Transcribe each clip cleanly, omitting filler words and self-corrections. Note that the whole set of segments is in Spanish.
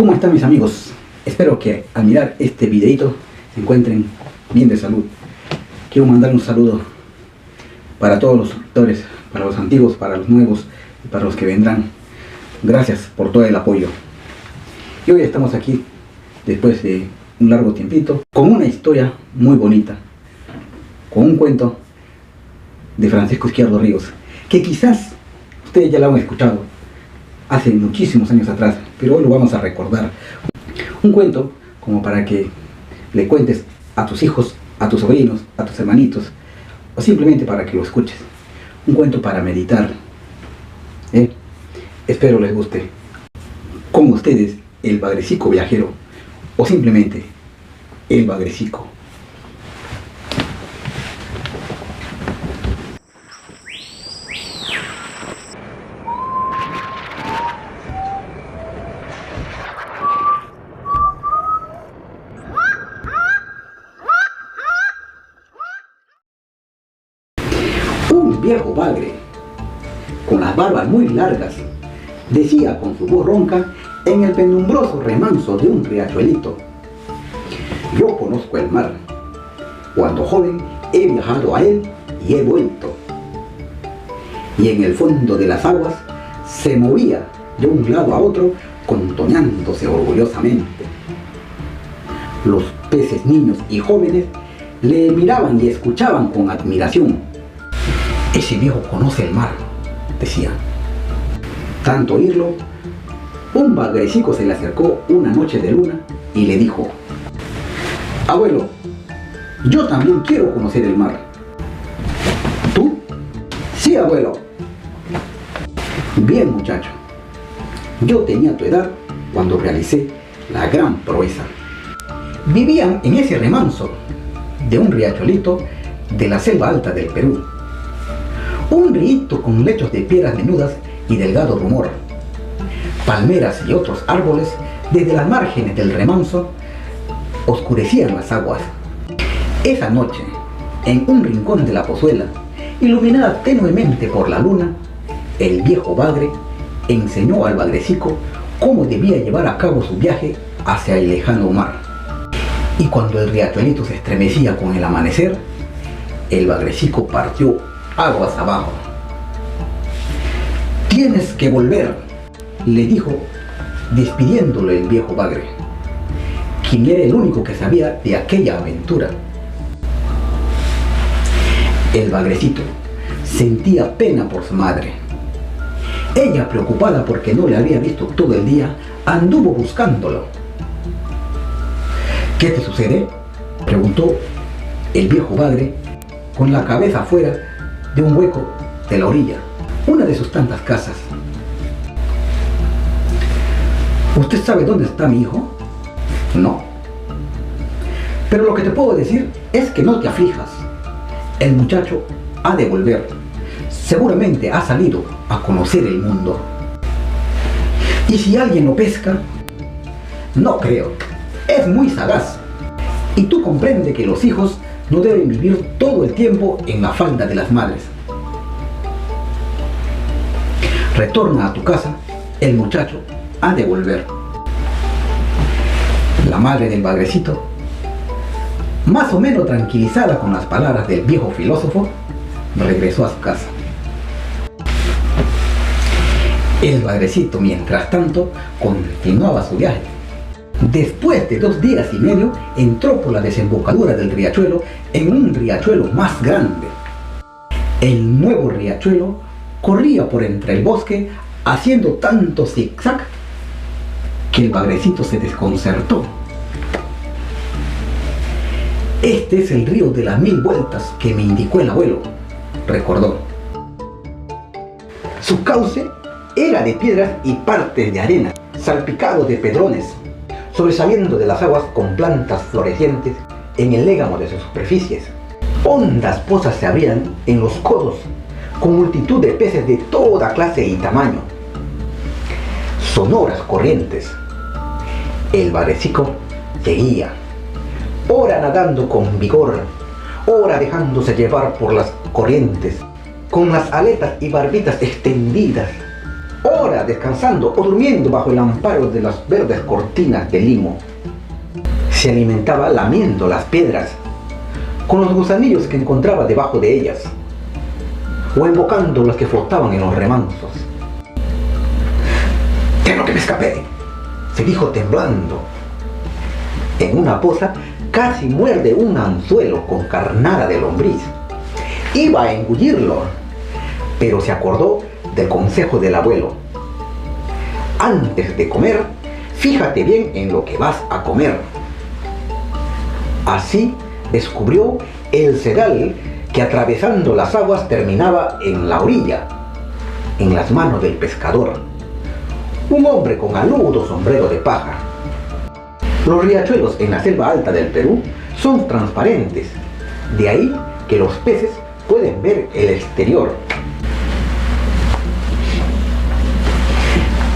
¿Cómo están mis amigos? Espero que al mirar este videito se encuentren bien de salud. Quiero mandar un saludo para todos los suscriptores, para los antiguos, para los nuevos y para los que vendrán. Gracias por todo el apoyo. Y hoy estamos aquí, después de un largo tiempito, con una historia muy bonita, con un cuento de Francisco Izquierdo Ríos, que quizás ustedes ya lo han escuchado hace muchísimos años atrás, pero hoy lo vamos a recordar. Un cuento como para que le cuentes a tus hijos, a tus sobrinos, a tus hermanitos, o simplemente para que lo escuches. Un cuento para meditar. Espero les guste. Con ustedes, el Bagrecico viajero, o simplemente el Bagrecico. Un viejo bagre, con las barbas muy largas, decía con su voz ronca en el penumbroso remanso de un riachuelito: yo conozco el mar. Cuando joven he viajado a él y he vuelto. Y en el fondo de las aguas se movía de un lado a otro, contoneándose orgullosamente. Los peces niños y jóvenes le miraban y escuchaban con admiración. Ese viejo conoce el mar, decía. Tanto oírlo, un bagrecico se le acercó una noche de luna y le dijo: abuelo, yo también quiero conocer el mar. ¿Tú? Sí, abuelo. Bien, muchacho. Yo tenía tu edad cuando realicé la gran proeza. Vivían en ese remanso de un riachuelito de la selva alta del Perú. Un río con lechos de piedras menudas y delgado rumor. Palmeras y otros árboles desde las márgenes del remanso oscurecían las aguas. Esa noche, en un rincón de la pozuela, iluminada tenuemente por la luna, el viejo bagre enseñó al bagrecico cómo debía llevar a cabo su viaje hacia el lejano mar. Y cuando el riachuelito se estremecía con el amanecer, el bagrecico partió aguas abajo. Tienes que volver, le dijo, despidiéndolo el viejo bagre, quien era el único que sabía de aquella aventura. El bagrecito sentía pena por su madre. Ella, preocupada porque no le había visto todo el día, anduvo buscándolo. ¿Qué te sucede?, preguntó el viejo bagre, con la cabeza afuera de un hueco de la orilla, una de sus tantas casas. ¿Usted sabe dónde está mi hijo? No. Pero lo que te puedo decir es que no te aflijas. El muchacho ha de volver. Seguramente ha salido a conocer el mundo. ¿Y si alguien lo pesca? No creo. Es muy sagaz. Y tú comprendes que los hijos no deben vivir todo el tiempo en la falda de las madres. Retorna a tu casa, el muchacho ha de volver. La madre del bagrecito, más o menos tranquilizada con las palabras del viejo filósofo, regresó a su casa. El bagrecito, mientras tanto, continuaba su viaje. Después de 2 días y medio, entró por la desembocadura del riachuelo en un riachuelo más grande. El nuevo riachuelo corría por entre el bosque, haciendo tanto zigzag que el bagrecito se desconcertó. Este es el río de las 1000 vueltas que me indicó el abuelo, recordó. Su cauce era de piedras y partes de arena, salpicado de pedrones, sobresaliendo de las aguas con plantas florecientes en el légamo de sus superficies. Hondas pozas se abrían en los codos, con multitud de peces de toda clase y tamaño. Sonoras corrientes. El bagrecico seguía, ora nadando con vigor, ora dejándose llevar por las corrientes, con las aletas y barbitas extendidas, ora descansando o durmiendo bajo el amparo de las verdes cortinas de limo. Se alimentaba lamiendo las piedras, con los gusanillos que encontraba debajo de ellas, o invocando los que flotaban en los remansos. «Tengo que me escapé», se dijo temblando. En una poza casi muerde un anzuelo con carnada de lombriz. Iba a engullirlo, pero se acordó del consejo del abuelo. Antes de comer, fíjate bien en lo que vas a comer. Así descubrió el sedal que atravesando las aguas terminaba en la orilla, en las manos del pescador, un hombre con aludo sombrero de paja. Los riachuelos en la selva alta del Perú son transparentes, de ahí que los peces pueden ver el exterior.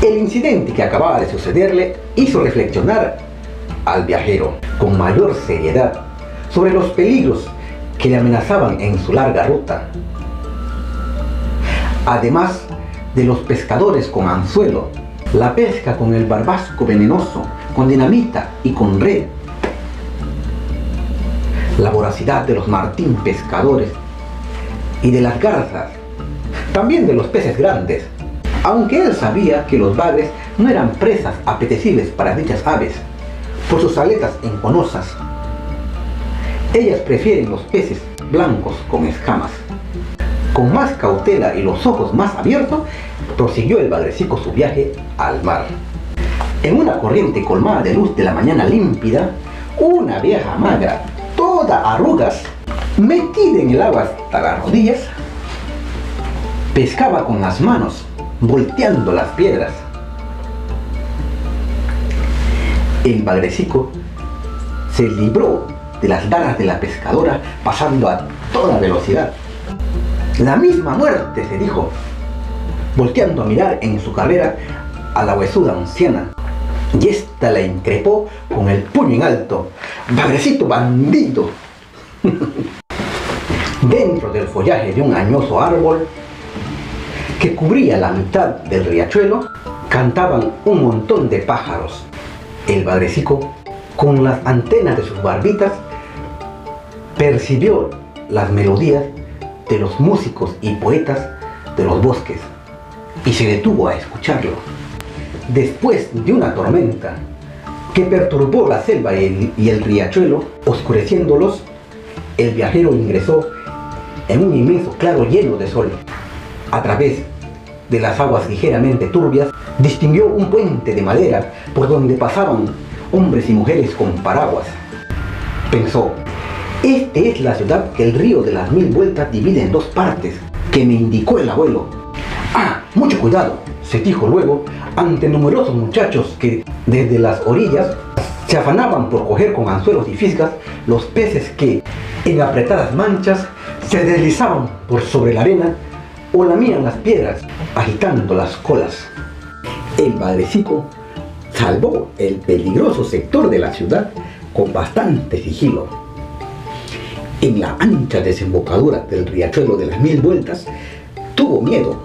El incidente que acababa de sucederle hizo reflexionar al viajero con mayor seriedad sobre los peligros que le amenazaban en su larga ruta. Además de los pescadores con anzuelo, la pesca con el barbasco venenoso, con dinamita y con red, la voracidad de los martín pescadores y de las garzas, también de los peces grandes, aunque él sabía que los bagres no eran presas apetecibles para dichas aves, por sus aletas enconosas. Ellas prefieren los peces blancos con escamas. Con más cautela y los ojos más abiertos, prosiguió el bagrecico su viaje al mar. En una corriente colmada de luz de la mañana límpida, una vieja magra, toda arrugas, metida en el agua hasta las rodillas, pescaba con las manos, volteando las piedras. El bagrecico se libró de las garras de la pescadora pasando a toda velocidad. «La misma muerte», se dijo, volteando a mirar en su carrera a la huesuda anciana. Y ésta la increpó con el puño en alto: «¡Bagrecito bandido!». Dentro del follaje de un añoso árbol que cubría la mitad del riachuelo, cantaban un montón de pájaros. El bagrecico, con las antenas de sus barbitas, percibió las melodías de los músicos y poetas de los bosques y se detuvo a escucharlo. Después de una tormenta que perturbó la selva y el riachuelo, oscureciéndolos, el viajero ingresó en un inmenso claro lleno de sol. A través de las aguas ligeramente turbias, distinguió un puente de madera por donde pasaban hombres y mujeres con paraguas. Pensó: «Esta es la ciudad que el río de las 1000 vueltas divide en dos partes, que me indicó el abuelo». «Ah, mucho cuidado», se dijo luego ante numerosos muchachos que desde las orillas se afanaban por coger con anzuelos y fisgas los peces que, en apretadas manchas, se deslizaban por sobre la arena o lamían las piedras agitando las colas. El bagrecico salvó el peligroso sector de la ciudad con bastante sigilo. En la ancha desembocadura del riachuelo de las 1000 vueltas, tuvo miedo.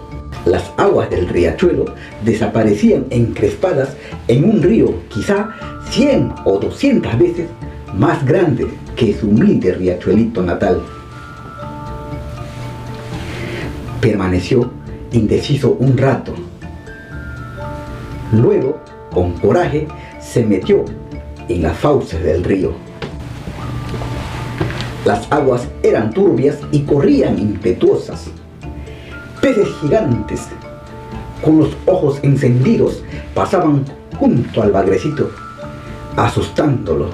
Las aguas del riachuelo desaparecían encrespadas en un río quizá 100 o 200 veces más grande que su humilde riachuelito natal. Permaneció indeciso un rato. Luego, con coraje, se metió en las fauces del río. Las aguas eran turbias y corrían impetuosas. Peces gigantes, con los ojos encendidos, pasaban junto al bagrecito, asustándolo.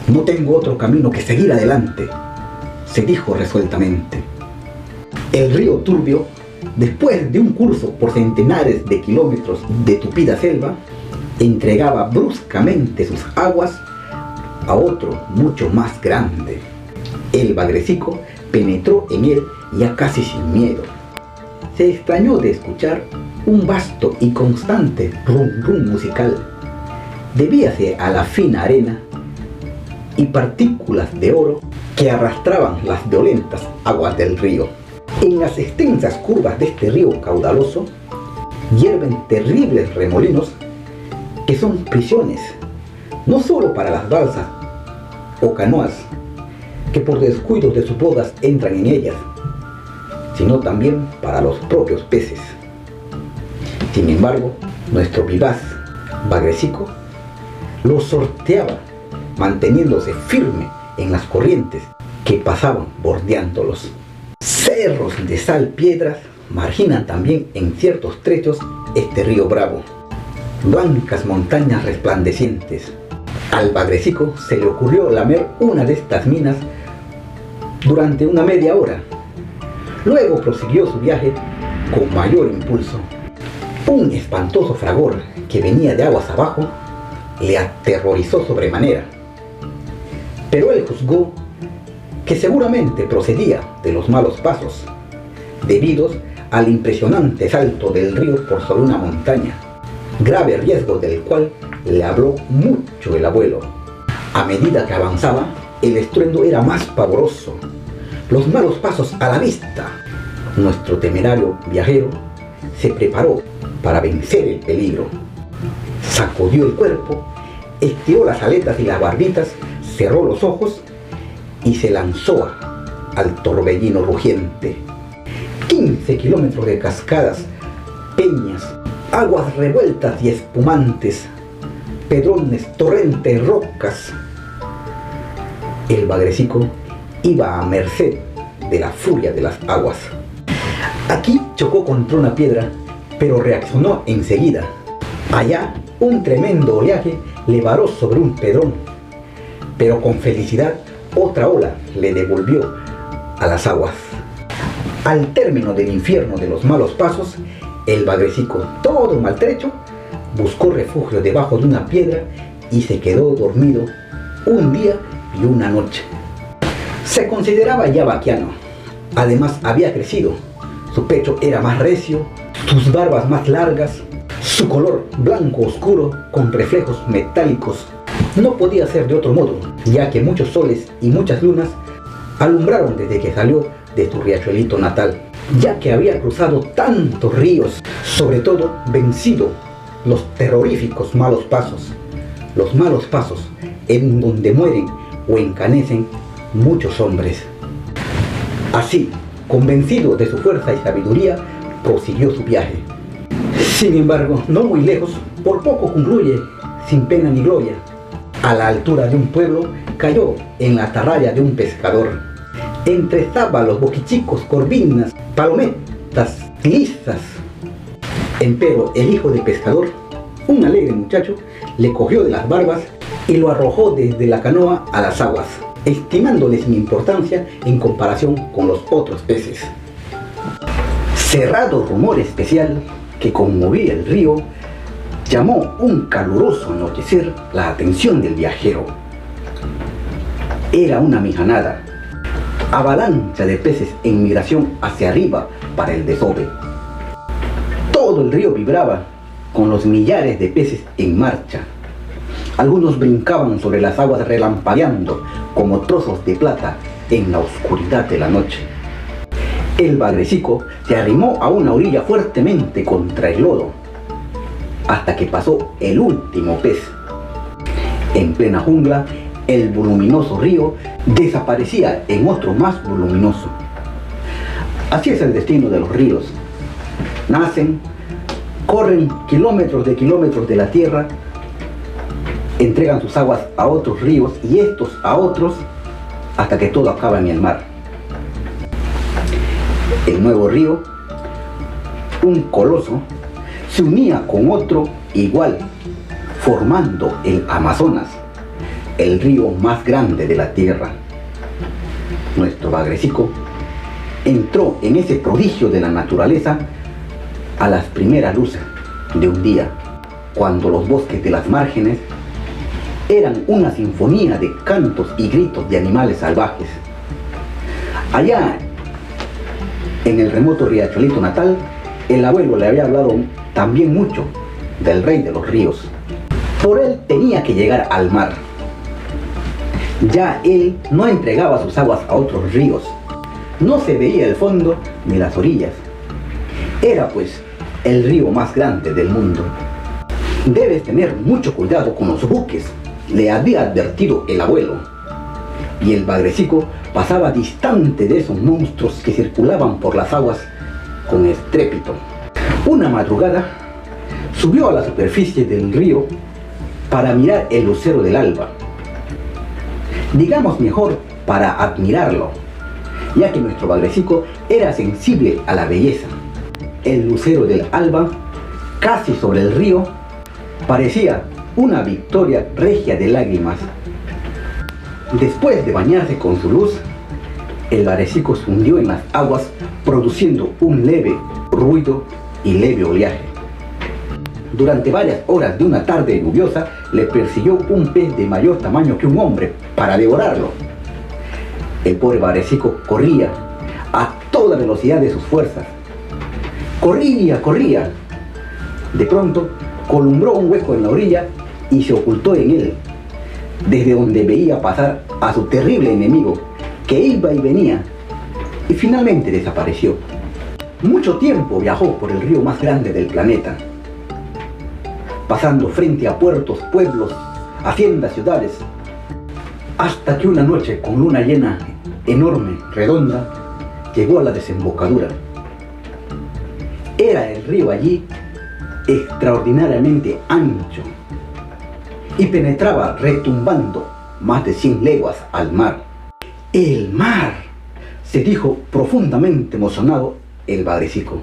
«No tengo otro camino que seguir adelante», se dijo resueltamente. El río turbio, después de un curso por centenares de kilómetros de tupida selva, entregaba bruscamente sus aguas a otro mucho más grande. El bagrecico penetró en él ya casi sin miedo. Se extrañó de escuchar un vasto y constante rum rum musical. Debíase a la fina arena y partículas de oro que arrastraban las violentas aguas del río. En las extensas curvas de este río caudaloso hierven terribles remolinos que son prisiones, no solo para las balsas o canoas que por descuidos de sus bodas entran en ellas, sino también para los propios peces. Sin embargo, nuestro vivaz bagrecico los sorteaba, manteniéndose firme en las corrientes que pasaban bordeándolos. Cerros de sal piedras marginan también en ciertos trechos este río bravo. Blancas montañas resplandecientes. Al bagrecico se le ocurrió lamer una de estas minas durante una media hora. Luego prosiguió su viaje con mayor impulso. Un espantoso fragor que venía de aguas abajo le aterrorizó sobremanera, pero él juzgó que seguramente procedía de los malos pasos, debidos al impresionante salto del río por sobre una montaña, grave riesgo del cual le habló mucho el abuelo. A medida que avanzaba, el estruendo era más pavoroso, los malos pasos a la vista. Nuestro temerario viajero se preparó para vencer el peligro. Sacudió el cuerpo, estiró las aletas y las barbitas, cerró los ojos y se lanzó al torbellino rugiente. 15 kilómetros de cascadas, peñas, aguas revueltas y espumantes, pedrones, torrentes, rocas. El bagrecico iba a merced de la furia de las aguas. Aquí chocó contra una piedra, pero reaccionó enseguida. Allá, un tremendo oleaje le varó sobre un pedrón, pero con felicidad otra ola le devolvió a las aguas. Al término del infierno de los malos pasos, el bagrecico, todo maltrecho, buscó refugio debajo de una piedra y se quedó dormido un día y una noche. Se consideraba ya vaquiano, además había crecido, su pecho era más recio, sus barbas más largas, su color blanco oscuro con reflejos metálicos. No podía ser de otro modo, ya que muchos soles y muchas lunas alumbraron desde que salió de su riachuelito natal, ya que había cruzado tantos ríos, sobre todo vencido los terroríficos malos pasos en donde mueren o encanecen muchos hombres. Así, convencido de su fuerza y sabiduría, prosiguió su viaje. Sin embargo, no muy lejos, por poco concluye sin pena ni gloria. A la altura de un pueblo cayó en la atarraya de un pescador. Entre sábalos, boquichicos, corvinas, palometas, lisas. Empero el hijo del pescador, un alegre muchacho, le cogió de las barbas y lo arrojó desde la canoa a las aguas, estimándole sin importancia en comparación con los otros peces. Cerrado rumor especial que conmovía el río, llamó un caluroso anochecer la atención del viajero. Era una mijanada, avalancha de peces en migración hacia arriba para el desove. Todo el río vibraba con los millares de peces en marcha. Algunos brincaban sobre las aguas relampagueando como trozos de plata en la oscuridad de la noche. El bagrecico se arrimó a una orilla fuertemente contra el lodo, hasta que pasó el último pez. En plena jungla, el voluminoso río desaparecía en otro más voluminoso. Así es el destino de los ríos. Nacen, corren kilómetros de la tierra, entregan sus aguas a otros ríos y estos a otros, hasta que todo acaba en el mar. El nuevo río, un coloso, se unía con otro igual, formando el Amazonas, el río más grande de la tierra. Nuestro bagrecico entró en ese prodigio de la naturaleza a las primeras luces de un día, cuando los bosques de las márgenes eran una sinfonía de cantos y gritos de animales salvajes. Allá, en el remoto riachuelito natal, el abuelo le había hablado también mucho del rey de los ríos. Por él tenía que llegar al mar. Ya él no entregaba sus aguas a otros ríos, No se veía el fondo ni las orillas. Era pues el río más grande del mundo. Debes tener mucho cuidado con los buques, le había advertido el abuelo. Y el bagrecico pasaba distante de esos monstruos que circulaban por las aguas con estrépito. Una madrugada subió a la superficie del río para mirar el lucero del alba. Digamos mejor, para admirarlo, ya que nuestro bagrecico era sensible a la belleza. El lucero del alba, casi sobre el río, parecía una victoria regia de lágrimas. Después de bañarse con su luz, el bagrecico se hundió en las aguas, produciendo un leve ruido y leve oleaje. Durante varias horas de una tarde lluviosa, le persiguió un pez de mayor tamaño que un hombre para devorarlo. El pobre bagrecico corría a toda velocidad de sus fuerzas. Corría, corría. De pronto, columbró un hueco en la orilla y se ocultó en él, desde donde veía pasar a su terrible enemigo, que iba y venía, y finalmente desapareció. Mucho tiempo viajó por el río más grande del planeta, pasando frente a puertos, pueblos, haciendas, ciudades, hasta que una noche con luna llena, enorme, redonda, llegó a la desembocadura. Era el río allí extraordinariamente ancho y penetraba retumbando más de 100 leguas al mar. ¡El mar!, se dijo profundamente emocionado el bagrecico.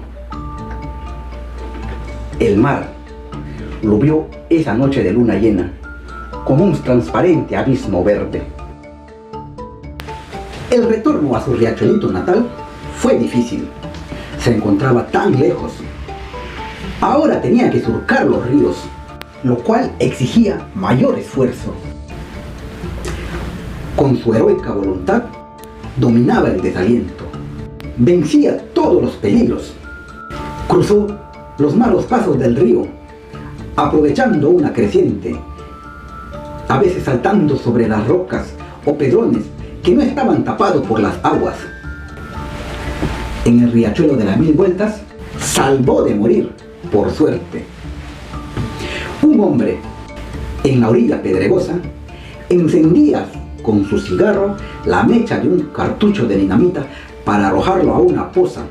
El mar lo vio esa noche de luna llena, como un transparente abismo verde. El retorno a su riachuelito natal fue difícil. Se encontraba tan lejos. Ahora tenía que surcar los ríos, lo cual exigía mayor esfuerzo. Con su heroica voluntad, dominaba el desaliento. Vencía todos los peligros. Cruzó los malos pasos del río, aprovechando una creciente, a veces saltando sobre las rocas o pedrones que no estaban tapados por las aguas. En el riachuelo de las 1000 vueltas, salvó de morir, por suerte. Un hombre, en la orilla pedregosa, encendía con su cigarro la mecha de un cartucho de dinamita para arrojarlo a una poza,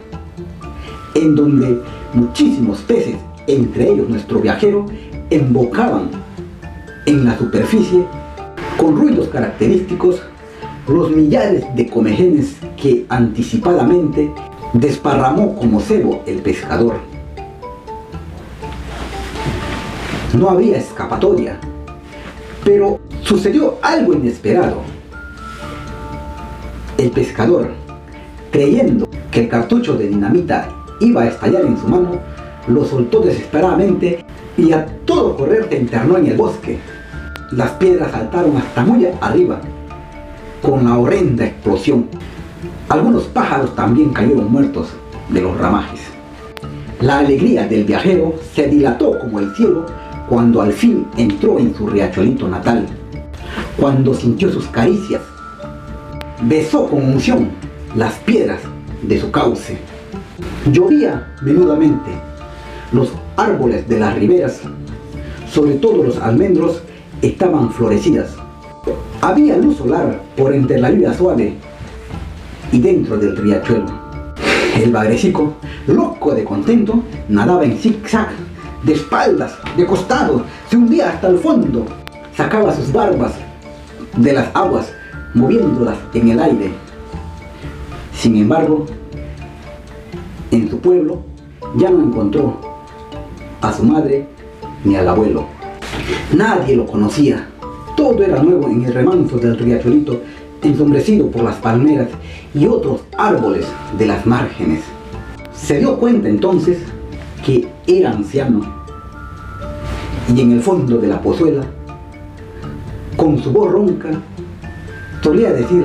en donde muchísimos peces, entre ellos nuestro viajero, embocaban en la superficie, con ruidos característicos, los millares de comejenes que anticipadamente desparramó como cebo el pescador. No había escapatoria, pero sucedió algo inesperado. El pescador, creyendo que el cartucho de dinamita iba a estallar en su mano, lo soltó desesperadamente y a todo correr se internó en el bosque. Las piedras saltaron hasta muy arriba con la horrenda explosión. Algunos pájaros también cayeron muertos de los ramajes. La alegría del viajero se dilató como el cielo cuando al fin entró en su riachuelito natal, cuando sintió sus caricias, besó con unción las piedras de su cauce. Llovía menudamente. Los árboles de las riberas, sobre todo los almendros, estaban florecidas. Había luz solar por entre la lluvia suave y dentro del riachuelo. El bagrecico, loco de contento, nadaba en zigzag, de espaldas, de costado, se hundía hasta el fondo, sacaba sus barbas de las aguas, moviéndolas en el aire. Sin embargo, en su pueblo ya no encontró a su madre ni al abuelo. Nadie lo conocía. Todo era nuevo en el remanso del riachuelito, ensombrecido por las palmeras y otros árboles de las márgenes. Se dio cuenta entonces que era anciano, y en el fondo de la pozuela, con su voz ronca, solía decir,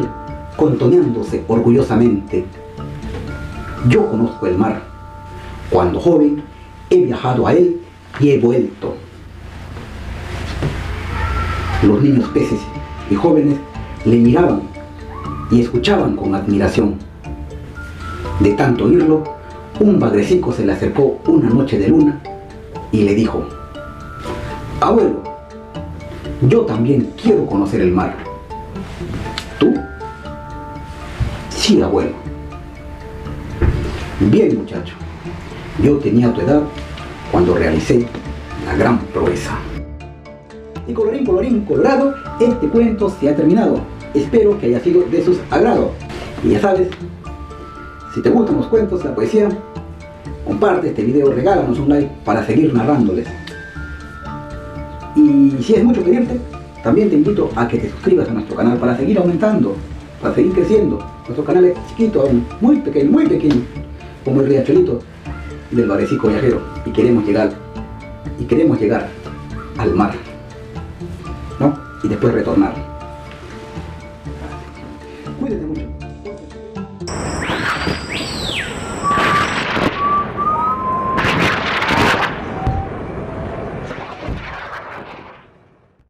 contoneándose orgullosamente: yo conozco el mar. Cuando joven he viajado a él y he vuelto. Los niños peces y jóvenes le miraban y escuchaban con admiración. De tanto oírlo, un bagrecico se le acercó una noche de luna y le dijo: abuelo, yo también quiero conocer el mar. ¿Tú? Sí, abuelo. Bien, muchacho, yo tenía tu edad cuando realicé la gran proeza. Y colorín colorado, este cuento se ha terminado. Espero que haya sido de sus agrado. Y ya sabes, si te gustan los cuentos, la poesía, comparte este video, regálanos un like para seguir narrándoles. Y si es mucho pedirte, también te invito a que te suscribas a nuestro canal para seguir aumentando, para seguir creciendo. Nuestro canal es chiquito aún, muy pequeño, como el riachuelito del bagrecico viajero. Y queremos llegar al mar, ¿no? Y después retornar. Cuídate mucho.